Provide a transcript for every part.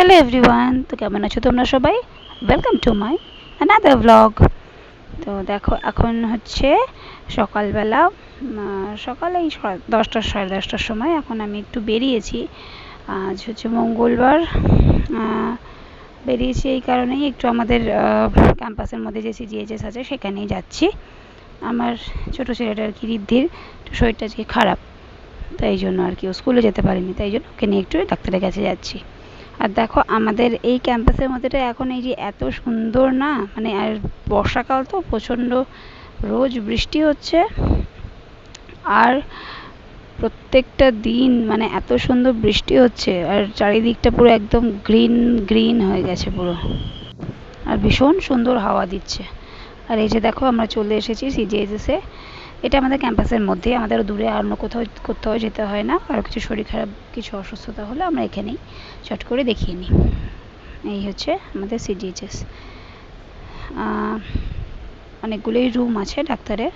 Hello everyone, তো কেমন আছো তোমরা সবাই? Welcome to my another blog. তো দেখো, এখন হচ্ছে সকালবেলা, সকালে এই 10টা 10:30টার সময়। এখন আমি একটু বেরিয়েছি, আজ হচ্ছে মঙ্গলবার। বেরিয়েছি এই কারণেই, একটু আমাদের ক্যাম্পাসের মধ্যে যে সিজিএইচএস আছে সেখানেই যাচ্ছি। আমার ছোটো ছেলেটা আর কি, রিদ্ধির একটু শরীরটা আজকে খারাপ, তাই জন্য আর কি ও স্কুলে যেতে পারেনি, তাই জন্য ওকে নিয়ে একটু ডাক্তারের কাছে যাচ্ছি। আর দেখো, আমাদের এই ক্যাম্পাসের মধ্যেটা এখন এই যে এত সুন্দর না, মানে আর বর্ষাকাল তো প্রচণ্ড, রোজ বৃষ্টি হচ্ছে। আর প্রত্যেকটা দিন মানে এত সুন্দর বৃষ্টি হচ্ছে, আর চারিদিকটা পুরো একদম গ্রিন গ্রিন হয়ে গেছে পুরো, আর ভীষণ সুন্দর হাওয়া দিচ্ছে। আর এই যে দেখো, আমরা চলে এসেছি সিজিএইচএসে। এটা আমাদের ক্যাম্পাসের মধ্যে, আমাদের দূরে আর অন্য কোথাও যেতে হয় না। কারো কিছু শরীর খারাপ, কিছু অসুস্থতা হলে আমরা এখানেই চট করে দেখিয়ে নিই। এই হচ্ছে আমাদের সিজিএইচএস। অনেকগুলোই রুম আছে ডাক্তারের।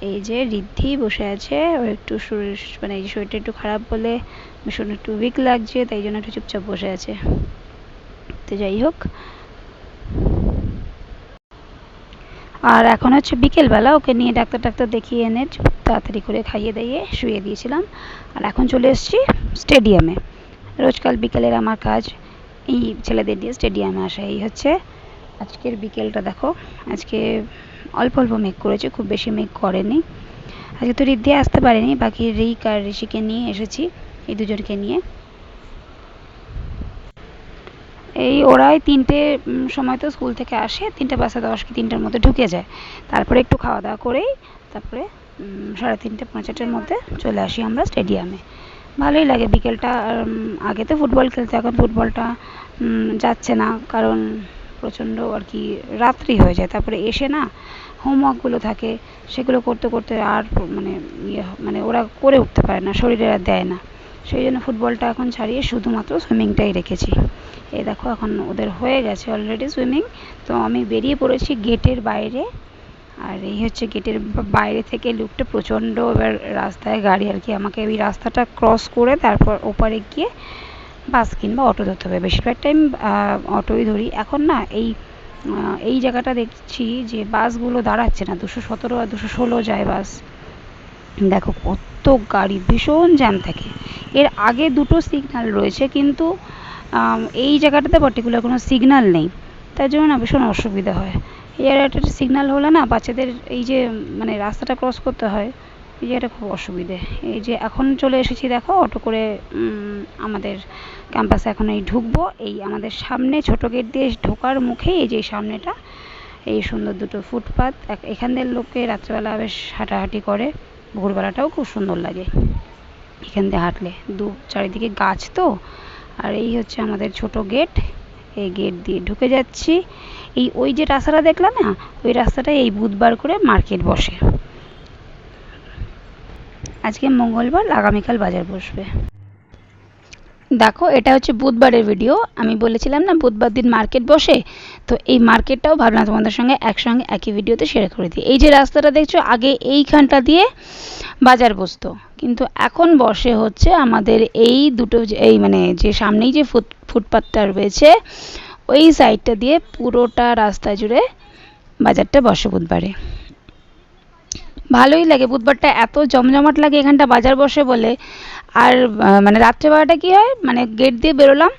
এই যে রিদ্ধি বসে আছে, ও একটু শরীর, মানে এই শরীরটা একটু খারাপ বলে ভীষণ একটু উইক লাগছে, তাই জন্য একটু চুপচাপ বসে আছে। তো যাই হোক, আর এখন হচ্ছে বিকেলবেলা, ওকে নিয়ে ডাক্তার দেখিয়ে এনে তাড়াতাড়ি করে খাইয়ে দিয়ে শুয়ে দিয়েছিলাম। আর এখন চলে এসেছি স্টেডিয়ামে। রোজকাল বিকেলের আমার কাজ এই ছেলেদের দিয়ে স্টেডিয়ামে আসা। এই হচ্ছে আজকের বিকেলটা। দেখো, আজকে অল্প অল্প মেঘ করেছে, খুব বেশি মেঘ করেনি। আজকে তো রিদ্ধি আসতে পারেনি, বাকি রিক আর ঋষিকে নিয়ে এসেছি, এই দুজনকে নিয়ে। এই ওরাই 3টে সময় তো স্কুল থেকে আসে, 3:05 কি 3টার মধ্যে ঢুকে যায়। তারপরে একটু খাওয়া দাওয়া করেই তারপরে 3:30 পৌনে 4টার মধ্যে চলে আসি আমরা স্টেডিয়ামে। ভালোই লাগে বিকেলটা। আগে তো ফুটবল খেলতে, এখন ফুটবলটা যাচ্ছে না, কারণ প্রচণ্ড আর কি রাত্রি হয়ে যায়। তারপরে এসে না হোমওয়ার্কগুলো থাকে, সেগুলো করতে করতে আর মানে ওরা করে উঠতে পারে না, শরীরে আর দেয় না। সেই জন্য ফুটবলটা এখন ছাড়িয়ে শুধুমাত্র সুইমিংটাই রেখেছি। এই দেখো, এখন ওদের হয়ে গেছে অলরেডি সুইমিং। তো আমি বেরিয়ে পড়েছি গেটের বাইরে। আর এই হচ্ছে গেটের বাইরে থেকে লুকটা প্রচণ্ড, এবার রাস্তায় গাড়ি আর কি, আমাকে ওই রাস্তাটা ক্রস করে তারপর ওপারে গিয়ে বাস কিংবা অটো ধরতে হবে। বেশিরভাগ টাইম অটোই ধরি। এখন না এই জায়গাটা দেখছি যে বাসগুলো দাঁড়াচ্ছে না, 217 আর 216 যায় বাস। দেখো কত গাড়ি, ভীষণ জ্যাম থাকে। এর আগে 2টো সিগন্যাল রয়েছে, কিন্তু এই জায়গাটাতে পার্টিকুলার কোনো সিগন্যাল নেই, তার জন্য না ভীষণ অসুবিধা হয়। এর একটা সিগন্যাল হলে না বাচ্চাদের এই যে মানে রাস্তাটা ক্রস করতে হয়, এই যে এটা খুব অসুবিধে। এই যে এখন চলে এসেছি, দেখো অটো করে আমাদের ক্যাম্পাসে এখন এই ঢুকবো। এই আমাদের সামনে ছোটো গেট দিয়ে ঢোকার মুখেই এই যে সামনেটা, এই সুন্দর 2টো ফুটপাথ। এখানদের লোকে রাত্রেবেলা বেশ হাঁটাহাঁটি করে, ভোরবেলাটাও খুব সুন্দর লাগে এখান দিয়ে হাঁটলে, চারিদিকে গাছ তো। আর এই হচ্ছে আমাদের ছোট গেট, এই গেট দিয়ে ঢুকে যাচ্ছি। ওই যে রাস্তাটা দেখলাম না, ওই রাস্তাটায় এই বুধবার করে মার্কেট বসে। আজকে মঙ্গলবার, আগামীকাল বাজার বসবে। দেখো, এটা হচ্ছে বুধবারের ভিডিও। আমি বলেছিলাম না বুধবার দিন মার্কেট বসে, তো এই মার্কেটটাও ভাবলাম তোমাদের সঙ্গে একসঙ্গে একই ভিডিওতে শেয়ার করে দিই। এই যে রাস্তাটা দেখছো, আগে এইখানটা দিয়ে বাজার বসতো, কিন্তু এখন বসে হচ্ছে আমাদের এই দুটো, এই মানে যে সামনেই যে ফুটপাথটা রয়েছে ওই সাইডটা দিয়ে পুরোটা রাস্তা জুড়ে বাজারটা বসে বুধবারে। ভালোই লাগে, বুধবারটা এত জমজমাট লাগে এখানটা বাজার বসে বলে। আর মানে রাত্রেবেলাটা কী হয়, মানে গেট দিয়ে বেরোলাম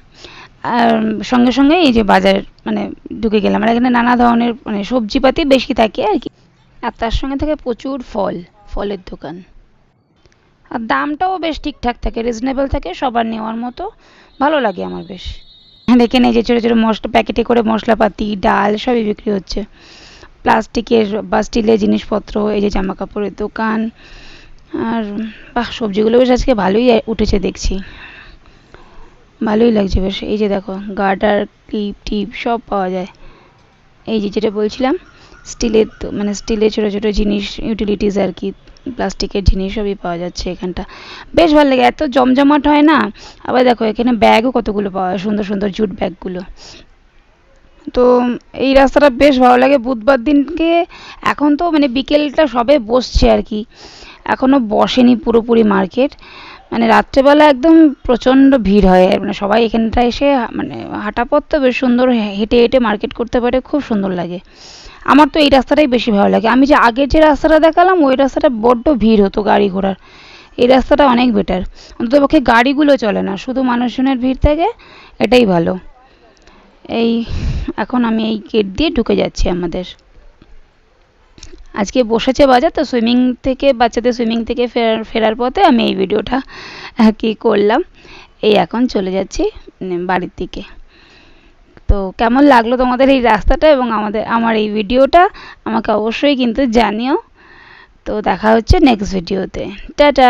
আর সঙ্গে সঙ্গে এই যে বাজার মানে ঢুকে গেলাম। আর এখানে নানা ধরনের মানে সবজিপাতি বেশি থাকে আর কি, আর তার সঙ্গে থাকে প্রচুর ফলের দোকান। আর দামটাও বেশ ঠিকঠাক থাকে, রিজনেবল থাকে, সবার নেওয়ার মতো। ভালো লাগে আমার বেশ। এখানে যে ছোটো ছোটো মশলা প্যাকেটে করে মশলাপাতি, ডাল সবই বিক্রি হচ্ছে, প্লাস্টিকের বা স্টিলের জিনিসপত্র, এই যে জামা কাপড়ের দোকান। আর বাহ, সবজিগুলো বেশ আজকে ভালোই উঠেছে দেখছি, ভালোই লাগছে বেশ। এই যে দেখো, গার্ডার, ক্লিপ টিপ সব পাওয়া যায়। এই যে যেটা বলছিলাম স্টিলের, মানে স্টিলের ছোটো ছোটো জিনিস, ইউটিলিটিস আর কি, প্লাস্টিকের জিনিস সবই পাওয়া যাচ্ছে এখানটা। বেশ ভালো লাগে, এত জমজমাট হয় না। আবার দেখো এখানে ব্যাগও কতগুলো পাওয়া যায়, সুন্দর সুন্দর জুট ব্যাগগুলো। তো এই রাস্তাটা বেশ ভালো লাগে বুধবার দিনকে। এখন তো মানে বিকেলটা সবে বসছে আর কি, এখনও বসেনি পুরোপুরি মার্কেট। মানে রাত্রেবেলা একদম প্রচণ্ড ভিড় হয়, মানে সবাই এখানটায় এসে মানে হাঁটা পথ তো বেশ সুন্দর, হেঁটে হেঁটে মার্কেট করতে পারে, খুব সুন্দর লাগে। আমার তো এই রাস্তাটাই বেশি ভালো লাগে। আমি যে আগের যে রাস্তাটা দেখালাম ওই রাস্তাটা বড্ড ভিড় হতো গাড়ি ঘোড়ার, এই রাস্তাটা অনেক বেটার, অন্ততপক্ষে গাড়িগুলো চলে না, শুধু মানুষজনের ভিড় থাকে, এটাই ভালো। এই এখন আমি এই গেট দিয়ে ঢুকে যাচ্ছি আমাদের। আজকে বসেছে বাজার, তো সুইমিং থেকে বাচ্চাদের সুইমিং থেকে ফেরার পথে আমি এই ভিডিওটা কি করলাম। এই এখন চলে যাচ্ছি বাড়ির দিকে। তো কেমন লাগলো তোমাদের এই রাস্তাটা এবং আমার এই ভিডিওটা আমাকে অবশ্যই কিন্তু জানিও। তো দেখা হচ্ছে নেক্সট ভিডিওতে। টাটা।